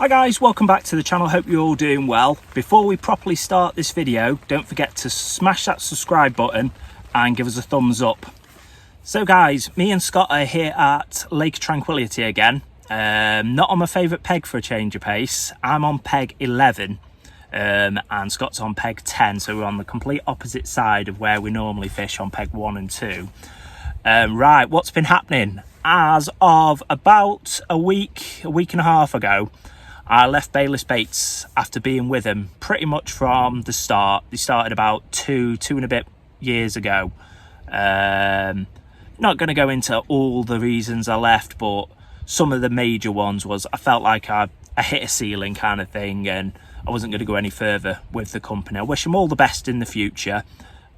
Hi guys, welcome back to the channel. Hope you're all doing well. Before we properly start this video, don't forget to smash that subscribe button and give us a thumbs up. So guys, me and Scott are here at Lake Tranquility again. Not on my favourite peg for a change of pace. I'm on peg 11 and Scott's on peg 10, so we're on the complete opposite side of where we normally fish on peg 1 and 2. Right, what's been happening? As of about a week and a half ago, I left Bayless Baits after being with them pretty much from the start. They started about two and a bit years ago. Not going to go into all the reasons I left, but some of the major ones was I felt like I hit a ceiling kind of thing, and I wasn't going to go any further with the company. I wish them all the best in the future,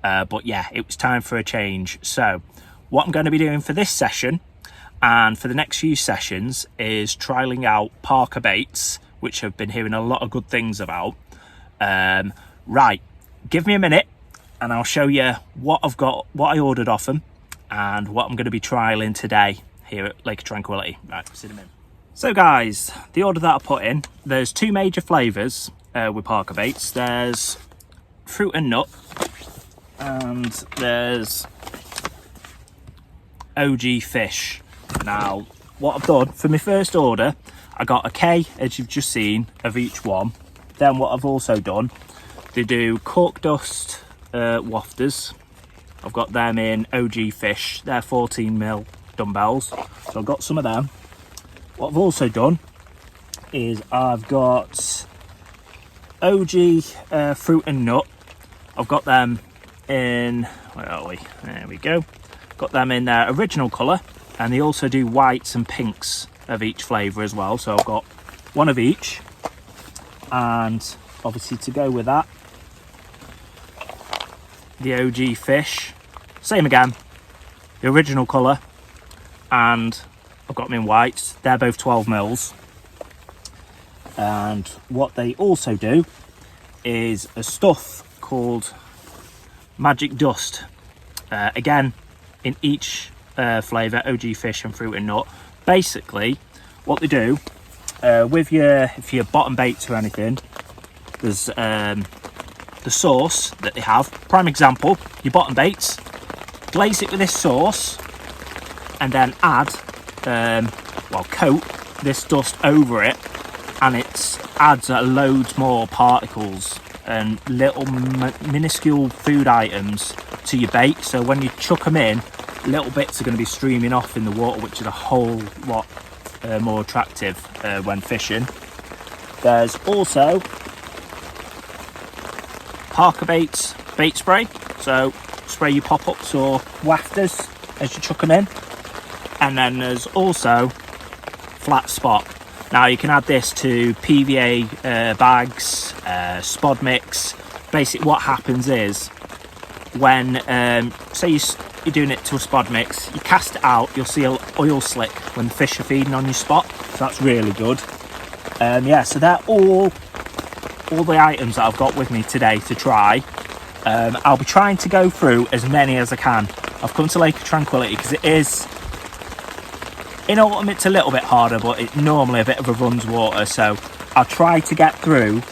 but yeah, it was time for a change. So what I'm going to be doing for this session and for the next few sessions is trialing out Parker baits, which I've been hearing a lot of good things about. Right, give me a minute and I'll show you what I've got, what I ordered off them, and what I'm going to be trialing today here at Lake Tranquility. Right, sit them in. So guys, the order that I put in, there's two major flavours with Parker baits. There's fruit and nut, and there's OG fish. Now, what I've done for my first order, I got a K, as you've just seen, of each one. Then what I've also done, they do cork dust wafters. I've got them in OG fish. They're 14mm dumbbells, so I've got some of them. What I've also done is I've got OG fruit and nut. I've got them in, where are we? There we go. Got them in their original colour, and they also do whites and pinks of each flavour as well. So I've got one of each, and obviously to go with that, the OG fish, same again, the original colour, and I've got them in whites. They're both 12mm. And what they also do is a stuff called Magic Dust, again in each flavour, OG fish and fruit and nut. Basically what they do with if your bottom baits or anything, there's the sauce that they have. Prime example, your bottom baits, glaze it with this sauce and then add coat this dust over it, and it adds loads more particles and little minuscule food items to your bait. So when you chuck them in, little bits are going to be streaming off in the water, which is a whole lot more attractive when fishing. There's also Parker Baits bait spray, so spray your pop-ups or wafters as you chuck them in. And then there's also Flat Spot. Now you can add this to PVA bags, spod mix. Basically what happens is when say you're doing it to a spod mix, you cast it out, you'll see an oil slick when the fish are feeding on your spot, so that's really good. Yeah, so they're all the items that I've got with me today to try. I'll be trying to go through as many as I can. I've come to Lake Tranquility because it is, in autumn it's a little bit harder, but it's normally a bit of a runs water, so I'll try to get through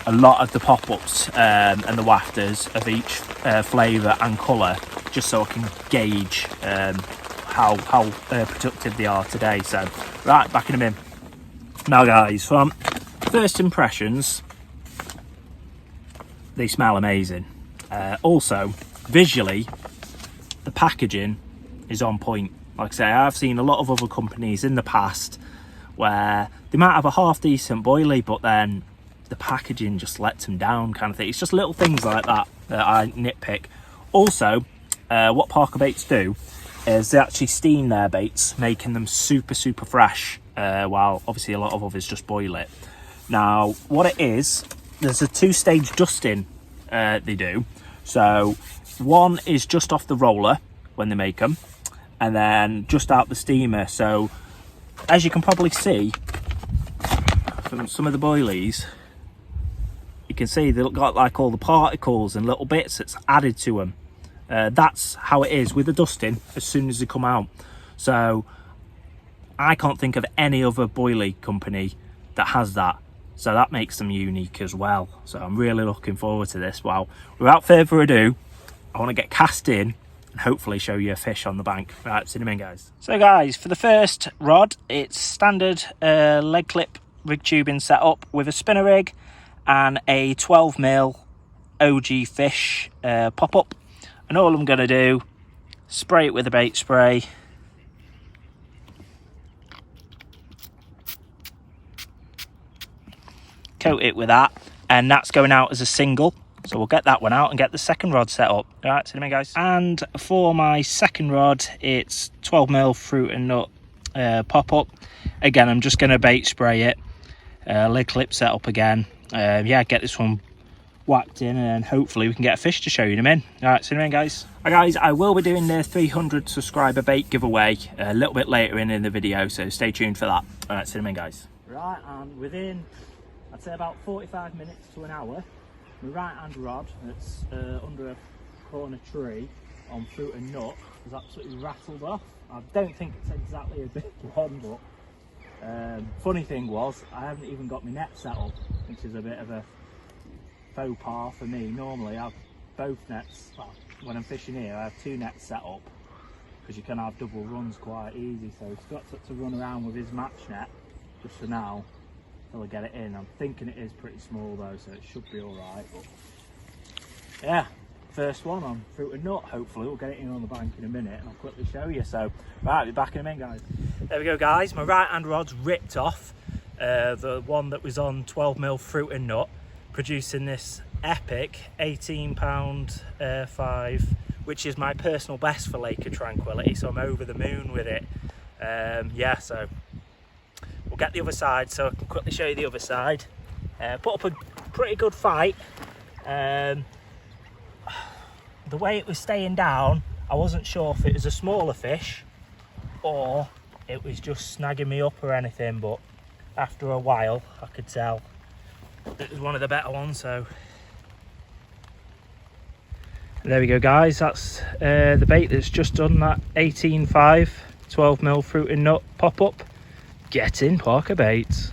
a lot of the pop-ups and the wafters of each flavour and colour, just so I can gauge how productive they are today. So right, backing them in now guys. From first impressions, they smell amazing. Also visually, the packaging is on point. Like I say, I've seen a lot of other companies in the past where they might have a half decent boilie, but then the packaging just lets them down kind of thing. It's just little things like that that I nitpick. Also, what Parker Baits do is they actually steam their baits, making them super fresh, while obviously a lot of others just boil it. Now what it is, there's a two-stage dusting they do. So one is just off the roller when they make them, and then just out the steamer. So as you can probably see from some of the boilies, you can see they've got like all the particles and little bits that's added to them. That's how it is with the dusting as soon as they come out. So I can't think of any other boilie company that has that, so that makes them unique as well. So I'm really looking forward to this. Well, without further ado, I want to get cast in and hopefully show you a fish on the bank. Right, see you in a minute, guys. So guys, for the first rod, it's standard leg clip rig tubing setup with a spinner rig and a 12mm OG fish pop-up. And all I'm going to do, spray it with a bait spray. Coat it with that, and that's going out as a single. So we'll get that one out and get the second rod set up. All right, see you in a minute, guys. And for my second rod, it's 12mm fruit and nut pop-up. Again, I'm just going to bait spray it. Leg clip set up again. Yeah, get this one whacked in, and hopefully we can get a fish to show you in a minute. All right, see you in a minute, guys. All right, guys, I will be doing the 300 subscriber bait giveaway a little bit later in the video, so stay tuned for that. All right, see you in a minute, guys. Right, and within, I'd say about 45 minutes to an hour, my right hand rod that's under a corner tree on fruit and nut was absolutely rattled off. I don't think it's exactly a big one, but funny thing was, I haven't even got my net set up, which is a bit of a faux pas for me. Normally I have both nets, well, when I'm fishing here I have two nets set up, because you can have double runs quite easy. So Scott's got to run around with his match net just for now till I get it in. I'm thinking it is pretty small though, so it should be alright. But yeah, first one on fruit and nut. Hopefully we'll get it in on the bank in a minute and I'll quickly show you. So right, I'll be back in a minute, guys. There we go, guys, my right hand rod's ripped off, the one that was on 12mm fruit and nut, producing this epic 18 pound 5, which is my personal best for Lake of Tranquility, so I'm over the moon with it. Yeah, so we'll get the other side so I can quickly show you the other side. Put up a pretty good fight. The way it was staying down, I wasn't sure if it was a smaller fish or it was just snagging me up or anything, but after a while I could tell it was one of the better ones. So there we go, guys, that's the bait that's just done that 18.5 12mm fruit and nut pop-up. Getting Parker baits.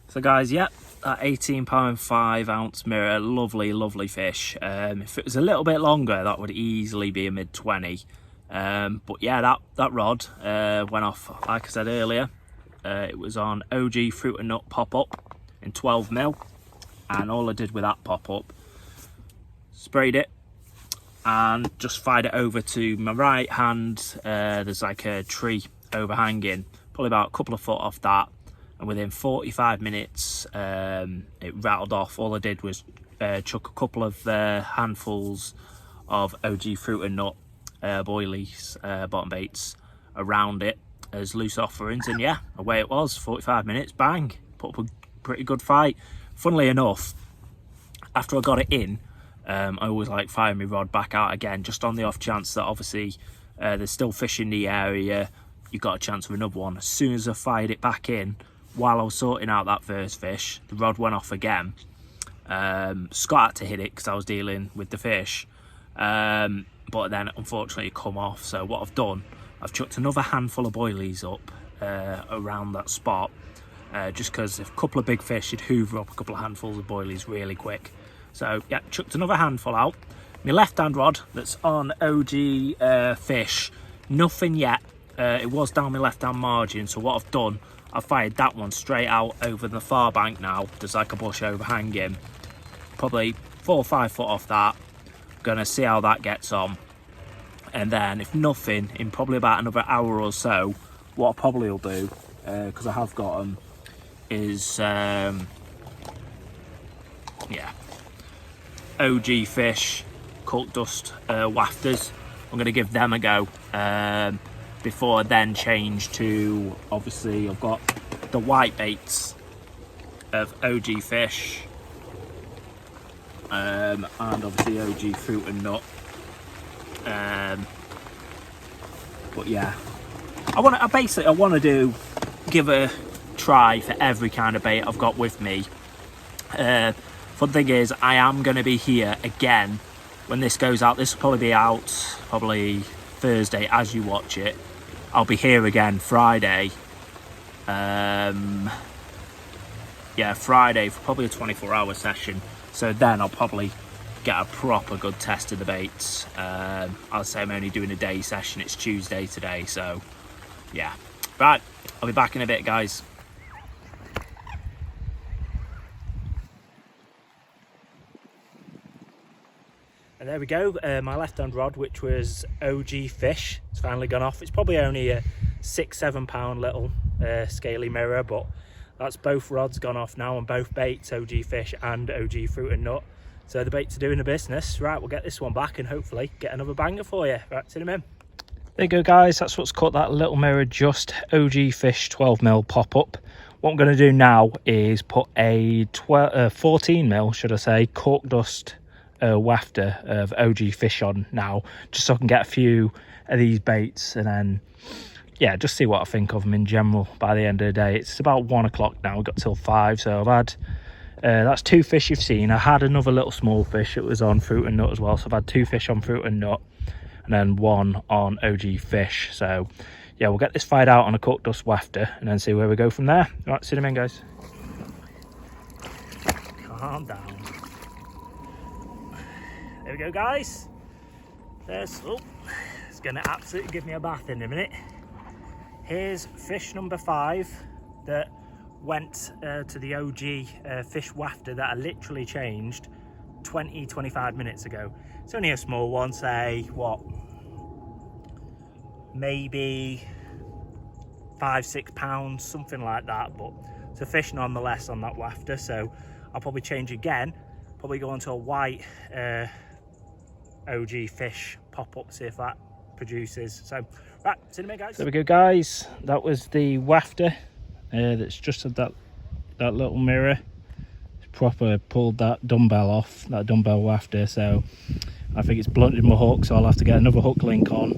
So guys, yep, that 18 5 ounce mirror, lovely fish. If it was a little bit longer, that would easily be a mid 20. But yeah, that rod went off, like I said earlier. It was on OG fruit and nut pop-up in 12mm, and all I did with that pop-up, sprayed it and just fired it over to my right hand. There's like a tree overhanging, probably about a couple of foot off that, and within 45 minutes it rattled off. All I did was chuck a couple of handfuls of OG fruit and nut boilies, bottom baits around it as loose offerings, and yeah, away it was. 45 minutes, bang, put up a pretty good fight. Funnily enough, after I got it in, I always like firing my rod back out again, just on the off chance that obviously there's still fish in the area, you got a chance of another one. As soon as I fired it back in, while I was sorting out that first fish, the rod went off again. Scott had to hit it because I was dealing with the fish, but then unfortunately it come off. So what I've done, I've chucked another handful of boilies up around that spot, just because if a couple of big fish, you'd hoover up a couple of handfuls of boilies really quick. So yeah, chucked another handful out. My left hand rod that's on OG fish, nothing yet. It was down my left hand margin, so what I've done, I've fired that one straight out over the far bank now. There's like a bush overhanging, probably 4 or 5 foot off that. Gonna see how that gets on, and then if nothing, in probably about another hour or so, what I probably will do, because I have got them, is yeah, OG fish cult dust wafters. I'm gonna give them a go before I then change to, obviously I've got the white baits of OG fish, and obviously OG fruit and nut. But yeah, I want to give a try for every kind of bait I've got with me. Fun thing is, I am going to be here again when this goes out. This will probably be out probably Thursday as you watch it. I'll be here again Friday. yeah, Friday for probably a 24-hour session. So then I'll probably get a proper good test of the baits. I'll say I'm only doing a day session. It's Tuesday today, so yeah. Right, I'll be back in a bit, guys. And there we go, my left-hand rod, which was OG Fish, it's finally gone off. It's probably only a 6-7 pound little scaly mirror, but that's both rods gone off now on both baits, OG Fish and OG Fruit and Nut. So the baits are doing the business. Right, we'll get this one back and hopefully get another banger for you. Right, see them in. There you go, guys, that's what's caught that little mirror, just OG Fish 12mm pop-up. What I'm going to do now is put a 14mm, should I say, cork dust wafter of OG Fish on now, just so I can get a few of these baits and then, yeah, just see what I think of them in general by the end of the day. It's about 1 o'clock now, we've got till 5, so I've had, that's 2 fish you've seen. I had another little small fish, it was on Fruit and Nut as well, so I've had 2 fish on Fruit and Nut and then 1 on OG Fish. So yeah, we'll get this fired out on a cork dust wafter and then see where we go from there. Right, see them in, guys. Calm down. There we go, guys. There's, oh, it's gonna absolutely give me a bath in a minute. Here's fish number 5 that went to the OG fish wafter that I literally changed 20-25 minutes ago. It's only a small one, say what, maybe 5-6 pounds, something like that, but it's a fish nonetheless on that wafter. So I'll probably change again, probably go onto a white OG Fish pop-up, see if that produces. So right, see you in a minute, guys. There we go, guys, that was the wafter that's just had that little mirror. It's proper pulled that dumbbell off, that dumbbell wafter, so I think it's blunted my hook, so I'll have to get another hook link on,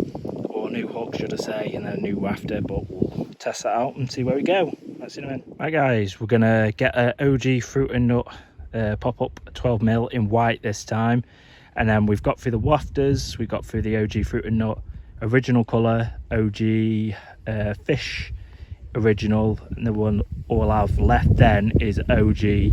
or a new hook should I say, and then a new wafter, but we'll test that out and see where we go. Let's see in a minute. Right, guys, we're gonna get an OG Fruit and Nut pop-up 12mm in white this time. And then we've got through the wafters, we've got through the OG Fruit and Nut original colour, OG Fish original, and the one all I've left then is OG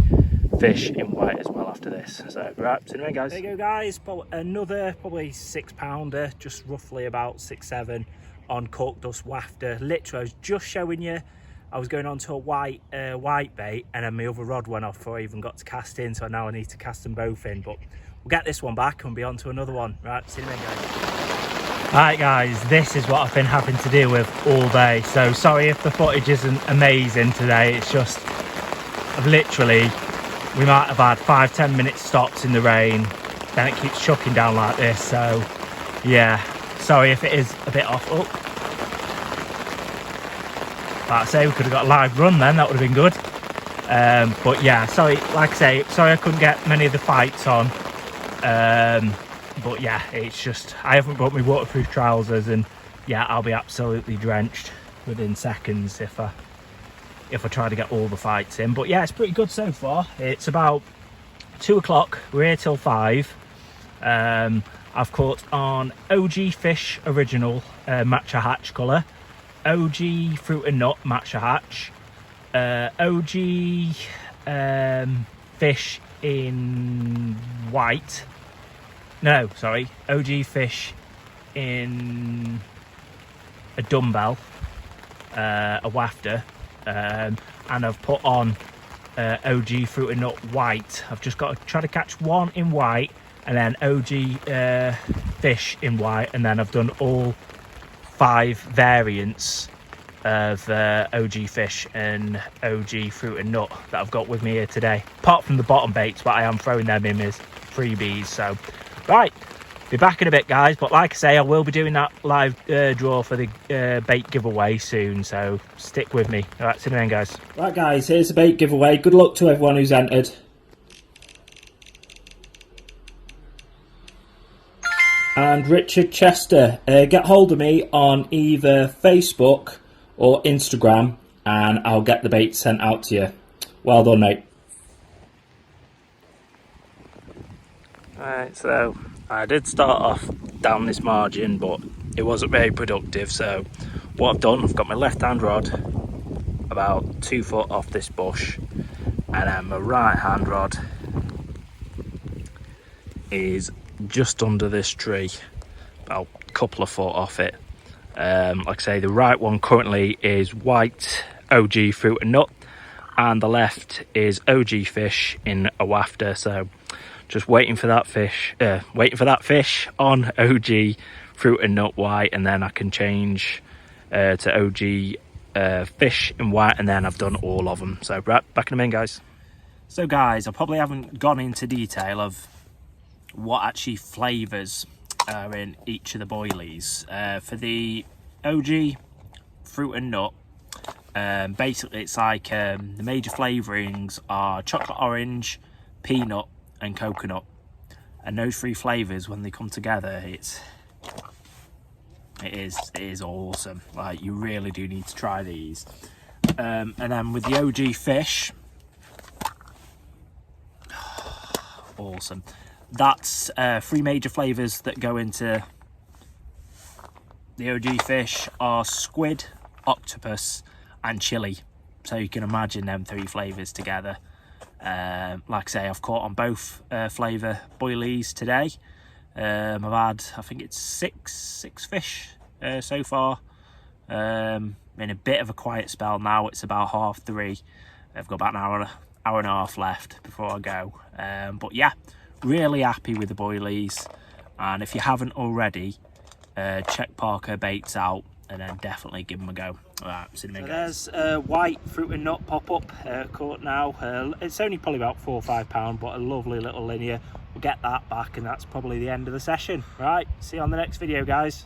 Fish in white as well after this. So right, see you in a minute, guys. There you go, guys, another probably 6 pounder, just roughly about 6-7 on cork dust wafter. Literally, I was just showing you, I was going on to a white bait, and then my other rod went off before I even got to cast in, so now I need to cast them both in, but we'll get this one back and be on to another one. Right, see you in a minute, guys. Right, guys, this is what I've been having to deal with all day. So sorry if the footage isn't amazing today. It's just, I've literally, we might have had 5-10 minute stops in the rain. Then it keeps chucking down like this. So yeah, sorry if it is a bit off. Oh, like I say, we could have got a live run then. That would have been good. But yeah, sorry, like I say, sorry I couldn't get many of the fights on. But yeah, it's just, I haven't brought my waterproof trousers, and yeah, I'll be absolutely drenched within seconds if I try to get all the fights in. But yeah, it's pretty good so far. It's about 2 o'clock, we're here till 5. I've caught on OG Fish original matcha hatch colour, OG Fruit and Nut matcha hatch, OG Fish in white, no sorry, OG Fish in a dumbbell, a wafter, and I've put on OG Fruit and Nut white. I've just got to try to catch one in white and then OG Fish in white, and then I've done all 5 variants of OG Fish and OG Fruit and Nut that I've got with me here today, apart from the bottom baits, but I am throwing them in as freebies. So right, be back in a bit, guys, but like I say, I will be doing that live draw for the bait giveaway soon, so stick with me. All right, see you then, guys. Right, guys, here's the bait giveaway. Good luck to everyone who's entered. And Richard Chester, get hold of me on either Facebook or Instagram and I'll get the bait sent out to you. Well done, mate. Alright, so I did start off down this margin, but it wasn't very productive. So what I've done, I've got my left hand rod about 2 foot off this bush, and then my right hand rod is just under this tree, about a couple of foot off it. Like I say, the right one currently is white OG fruit and nut, and the left is OG fish in a wafter. So just waiting for that fish on OG fruit and nut white, and then I can change to OG fish in white, and then I've done all of them. So right, back in a minute, guys. So guys, I probably haven't gone into detail of what actually flavours are in each of the boilies. For the OG fruit and nut, basically it's like the major flavourings are chocolate orange, peanut and coconut, and those three flavours, when they come together, it is awesome. Like, you really do need to try these. And then with the OG fish, awesome. That's three major flavours that go into the OG fish are squid, octopus and chili. So you can imagine them three flavours together. Like I say, I've caught on both flavour boilies today. I've had, I think it's six fish so far. In a bit of a quiet spell now. It's about 3:30. I've got about an hour and a half left before I go. But yeah, really happy with the boilies, and if you haven't already, check Parker Baits out and then definitely give them a go. Alright, see you in a minute, guys. There's white fruit and nut pop-up caught now. It's only probably about £4 or £5, but a lovely little linear. We'll get that back, and that's probably the end of the session. Right, see you on the next video, guys.